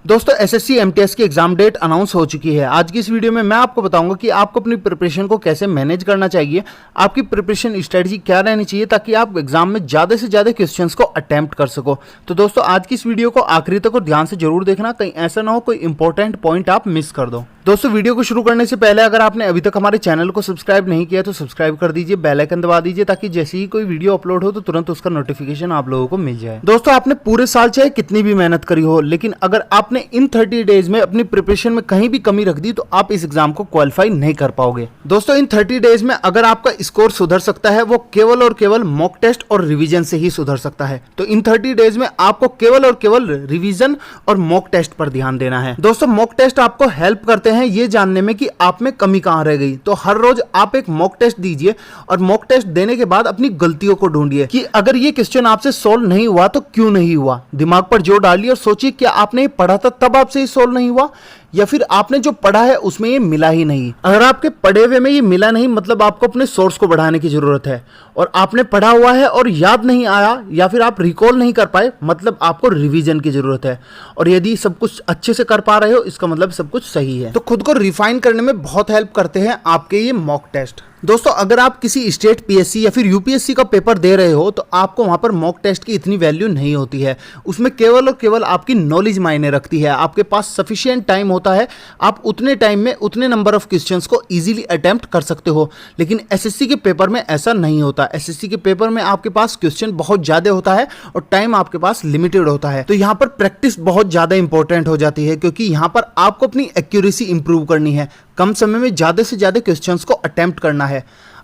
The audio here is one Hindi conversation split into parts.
दोस्तों एसएससी एमटीएस की एग्जाम डेट अनाउंस हो चुकी है। आज की इस वीडियो में मैं आपको बताऊंगा कि आपको अपनी प्रिपरेशन को कैसे मैनेज करना चाहिए, आपकी प्रिपरेशन स्ट्रेटजी क्या रहनी चाहिए ताकि आप एग्जाम में ज़्यादा से ज़्यादा क्वेश्चंस को अटेम्प्ट कर सको। तो दोस्तों आज की इस वीडियो को आखिरी तक और ध्यान से जरूर देखना, कहीं ऐसा ना हो कोई इंपॉर्टेंट पॉइंट आप मिस कर दो। दोस्तों वीडियो को शुरू करने से पहले अगर आपने अभी तक हमारे चैनल को सब्सक्राइब नहीं किया तो सब्सक्राइब कर दीजिए, बेल आइकन दबा दीजिए ताकि जैसे ही कोई वीडियो अपलोड हो तो तुरंत उसका नोटिफिकेशन आप लोगों को मिल जाए। दोस्तों आपने पूरे साल चाहे कितनी भी मेहनत करी हो, लेकिन अगर आपने इन 30 डेज में अपनी प्रिपरेशन में कहीं भी कमी रख दी तो आप इस एग्जाम को क्वालिफाई नहीं कर पाओगे। दोस्तों इन 30 डेज में अगर आपका स्कोर सुधर सकता है वो केवल और केवल मॉक टेस्ट और रिवीजन से ही सुधर सकता है। तो इन 30 डेज में आपको केवल और केवल रिवीजन और मॉक टेस्ट पर ध्यान देना है। दोस्तों मॉक टेस्ट आपको हेल्प करते हैं ये जानने में कि आप में कमी कहां रह गई। तो हर रोज आप एक मॉक टेस्ट दीजिए और मॉक टेस्ट देने के बाद अपनी गलतियों को ढूंढिए कि अगर ये क्वेश्चन आपसे सोल्व नहीं हुआ तो क्यों नहीं हुआ। दिमाग पर जोर डालिए और सोचिए क्या आपने ये पढ़ा था तब आपसे ये सोल्व नहीं हुआ, या फिर आपने जो पढ़ा है उसमें ये मिला ही नहीं। अगर आपके पढ़े हुए में ये मिला नहीं मतलब आपको अपने सोर्स को बढ़ाने की जरूरत है, और आपने पढ़ा हुआ है और याद नहीं आया या फिर आप रिकॉल नहीं कर पाए मतलब आपको रिवीजन की जरूरत है। और यदि सब कुछ अच्छे से कर पा रहे हो इसका मतलब सब कुछ सही है। तो खुद को रिफाइन करने में बहुत हेल्प करते हैं आपके ये मॉक टेस्ट। दोस्तों अगर आप किसी स्टेट पीएससी या फिर यूपीएससी का पेपर दे रहे हो तो आपको वहां पर मॉक टेस्ट की इतनी वैल्यू नहीं होती है। उसमें केवल और केवल आपकी नॉलेज मायने रखती है। आपके पास सफिशिएंट टाइम होता है, आप उतने टाइम में उतने नंबर ऑफ क्वेश्चंस को इजीली अटेम्प्ट कर सकते हो। लेकिन एसएससी के पेपर में ऐसा नहीं होता। एसएससी के पेपर में आपके पास क्वेश्चन बहुत ज्यादा होता है और टाइम आपके पास लिमिटेड होता है। तो यहाँ पर प्रैक्टिस बहुत ज्यादा इंपॉर्टेंट हो जाती है, क्योंकि यहाँ पर आपको अपनी एक्यूरेसी इंप्रूव करनी है, कम समय में ज्यादा से ज्यादा क्वेश्चंस को अटेम्प्ट करना है।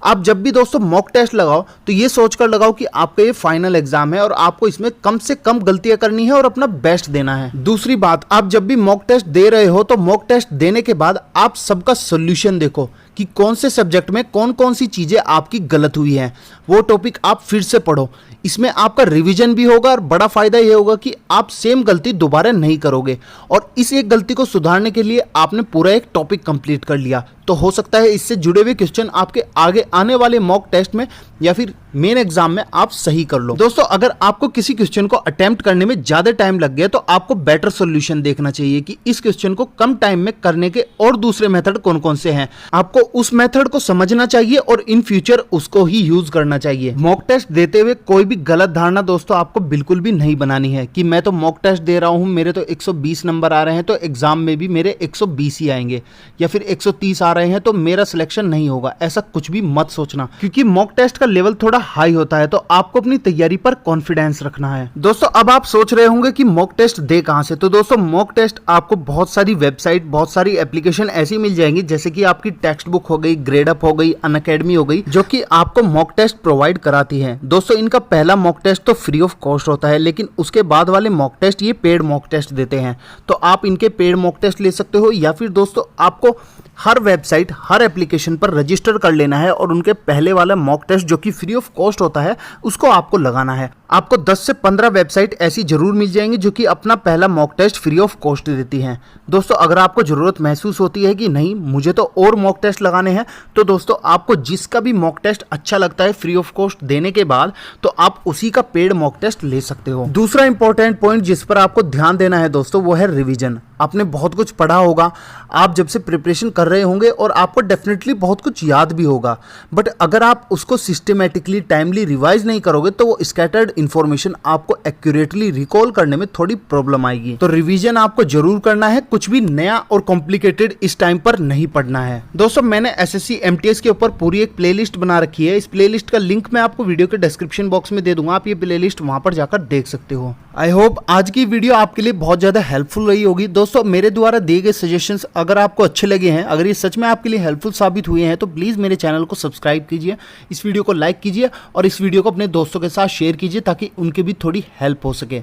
आप जब भी दोस्तों मॉक टेस्ट लगाओ तो ये सोचकर लगाओ कि आपका ये फाइनल एग्जाम है और आपको इसमें कम से कम गलतियां करनी है और अपना बेस्ट देना है। दूसरी बात, आप जब भी मॉक टेस्ट दे रहे हो तो मॉक टेस्ट देने के बाद आप सबका सोल्यूशन देखो कि कौन से सब्जेक्ट में कौन कौन सी चीजें आपकी गलत हुई हैं, वो टॉपिक आप फिर से पढ़ो। इसमें आपका रिवीजन भी होगा और बड़ा फायदा ये होगा कि आप सेम गलती दोबारा नहीं करोगे। और इस एक गलती को सुधारने के लिए आपने पूरा एक टॉपिक कंप्लीट कर लिया, तो हो सकता है इससे जुड़े हुए क्वेश्चन आपके आगे आने वाले मॉक टेस्ट में या फिर मेन एग्जाम में आप सही कर लो। दोस्तों अगर आपको किसी क्वेश्चन को अटेम्प्ट करने में ज्यादा टाइम लग गया तो आपको बेटर सॉल्यूशन देखना चाहिए कि इस क्वेश्चन को कम टाइम में करने के और दूसरे मेथड कौन कौन से हैं। आपको उस मेथड को समझना चाहिए और इन फ्यूचर उसको ही यूज करना चाहिए। मॉक टेस्ट देते हुए कोई भी गलत धारणा दोस्तों आपको बिल्कुल भी नहीं बनानी है कि मैं तो मॉक टेस्ट दे रहा हूं, मेरे तो 120 नंबर आ रहे हैं तो एग्जाम में भी मेरे 120 ही आएंगे, या फिर 130 आ रहे हैं तो मेरा सिलेक्शन नहीं होगा। ऐसा कुछ भी मत सोचना, क्योंकि मॉक टेस्ट का लेवल थोड़ा हाई होता है, तो आपको अपनी तैयारी पर कॉन्फिडेंस रखना है। दोस्तों अब आप सोच रहे होंगे कि मॉक टेस्ट दे कहां से, तो दोस्तों मॉक टेस्ट आपको बहुत सारी वेबसाइट, बहुत सारी एप्लीकेशन ऐसी मिल जाएंगी जैसे कि आपकी टेक्स्ट बुक हो गई, ग्रेडअप हो गई, अनअकैडमी हो गई, जो कि आपको मॉक टेस्ट प्रोवाइड कराती है। दोस्तों इनका पहला मॉक टेस्ट तो फ्री ऑफ कॉस्ट होता है, लेकिन उसके बाद वाले मॉक टेस्ट ये पेड मॉक टेस्ट देते हैं। तो आप इनके पेड मॉक टेस्ट ले सकते हो, या फिर दोस्तों आपको हर वेबसाइट, हर एप्लीकेशन पर रजिस्टर कर लेना है और उनके पहले वाला मॉक टेस्ट जो कि फ्री ऑफ कॉस्ट होता है उसको आपको लगाना है। आपको 10 से 15 वेबसाइट ऐसी जरूर मिल जाएंगी जो कि अपना पहला mock test free of cost देती हैं। दोस्तों अगर आपको जरूरत महसूस होती है कि नहीं मुझे तो और मॉक टेस्ट लगाने हैं, तो दोस्तों आपको जिसका भी मॉक टेस्ट अच्छा लगता है फ्री ऑफ कॉस्ट देने के बाद, तो आप उसी का पेड मॉक टेस्ट ले सकते हो। दूसरा इंपॉर्टेंट पॉइंट जिस पर आपको ध्यान देना है दोस्तों वो है रिवीजन। आपने बहुत कुछ पढ़ा होगा, आप जब से प्रिपरेशन कर रहे होंगे और आपको डेफिनेटली बहुत कुछ याद भी होगा, बट अगर आप उसको सिस्टमेटिकली टाइमली रिवाइज नहीं करोगे तो वो स्कैटर्ड इंफॉर्मेशन आपको एक्यूरेटली रिकॉल करने में थोड़ी प्रॉब्लम आएगी। तो रिवीजन आपको जरूर करना है, कुछ भी नया और कॉम्प्लिकेटेड इस टाइम पर नहीं पढ़ना है। दोस्तों मैंने एसएससी एमटीएस के ऊपर पूरी एक प्लेलिस्ट बना रखी है। इस प्लेलिस्ट का लिंक मैं आपको वीडियो के डिस्क्रिप्शन बॉक्स में दे दूंगा, आप ये प्लेलिस्ट वहां पर जाकर देख सकते हो। आई होप आज की वीडियो आपके लिए बहुत ज्यादा हेल्पफुल रही होगी। दोस्तों मेरे द्वारा दिए गए सजेशंस अगर आपको अच्छे लगे हैं, अगर ये सच में आपके लिए हेल्पफुल साबित हुए हैं, तो प्लीज मेरे चैनल को सब्सक्राइब कीजिए, इस वीडियो को लाइक कीजिए और इस वीडियो को अपने दोस्तों के साथ शेयर कीजिए ताकि उनके भी थोड़ी हेल्प हो सके।